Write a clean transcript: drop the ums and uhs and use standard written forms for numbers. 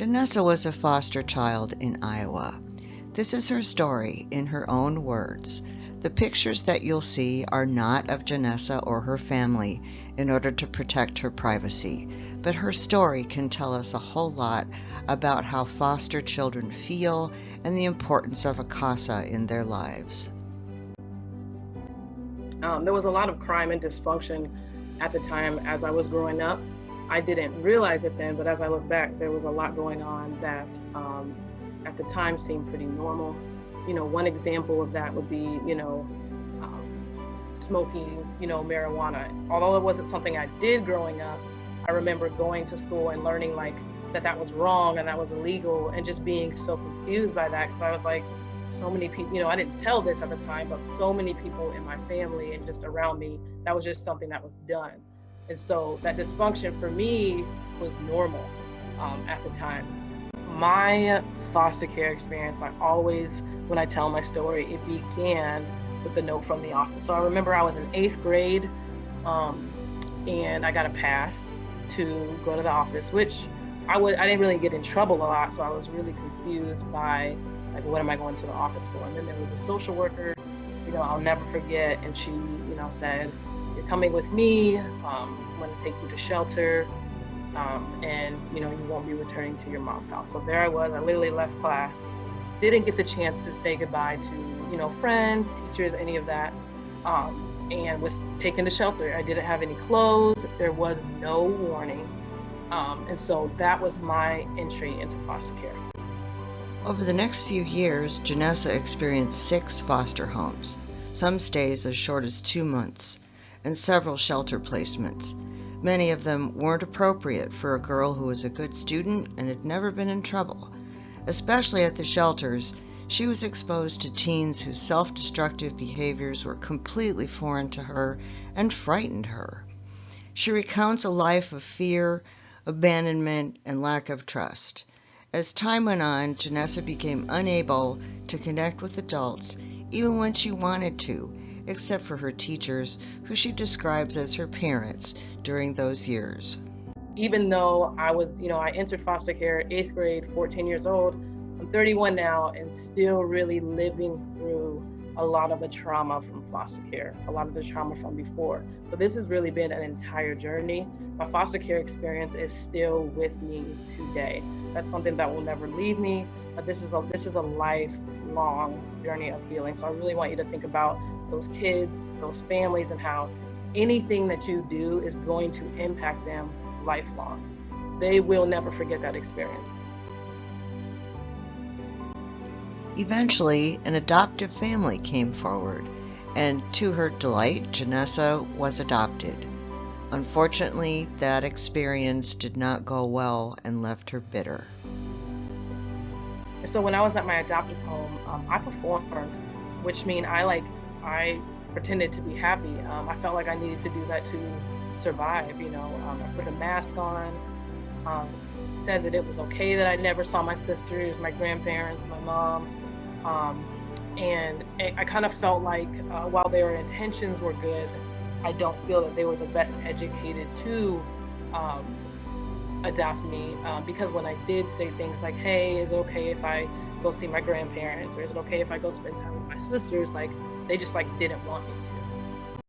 Janessa was a foster child in Iowa. This is her story in her own words. The pictures that you'll see are not of Janessa or her family in order to protect her privacy, but her story can tell us a whole lot about how foster children feel and the importance of a casa in their lives. There was a lot of crime and dysfunction at the time as I was growing up. I didn't realize it then, but as I look back, there was a lot going on that at the time seemed pretty normal. One example of that would be, smoking, marijuana. Although it wasn't something I did growing up, I remember going to school and learning like that was wrong and that was illegal, and just being so confused by that because I was like, so many people, I didn't tell this at the time, but so many people in my family and just around me, that was just something that was done. And so that dysfunction for me was normal at the time. My foster care experience, when I tell my story, it began with the note from the office. So I remember I was in 8th grade and I got a pass to go to the office, which I didn't really get in trouble a lot. So I was really confused by like, what am I going to the office for? And then there was a social worker, I'll never forget. And she, said, you're coming with me. I'm going to take you to shelter. And you won't be returning to your mom's house. So there I was. I literally left class, didn't get the chance to say goodbye to friends, teachers, any of that, and was taken to shelter. I didn't have any clothes. There was no warning, and so that was my entry into foster care. Over the next few years, Janessa experienced 6 foster homes, some stays as short as 2 months, and several shelter placements. Many of them weren't appropriate for a girl who was a good student and had never been in trouble. Especially at the shelters, she was exposed to teens whose self-destructive behaviors were completely foreign to her and frightened her. She recounts a life of fear, abandonment, and lack of trust. As time went on, Janessa became unable to connect with adults even when she wanted to, except for her teachers, who she describes as her parents during those years. Even though I entered foster care 8th grade, 14 years old, I'm 31 now and still really living through a lot of the trauma from foster care, a lot of the trauma from before. So this has really been an entire journey. My foster care experience is still with me today. That's something that will never leave me. But this is a lifelong journey of healing. So I really want you to think about those kids, those families, and how anything that you do is going to impact them lifelong. They will never forget that experience. Eventually, an adoptive family came forward, and to her delight, Janessa was adopted. Unfortunately, that experience did not go well and left her bitter. So when I was at my adoptive home, I performed, which means I pretended to be happy. I felt like I needed to do that to survive. I put a mask on, said that it was okay that I never saw my sisters, my grandparents, my mom. And I kind of felt like while their intentions were good, I don't feel that they were the best educated to adopt me, because when I did say things like, hey, is it okay if I go see my grandparents, or is it okay if I go spend time with my sisters, like they just didn't want me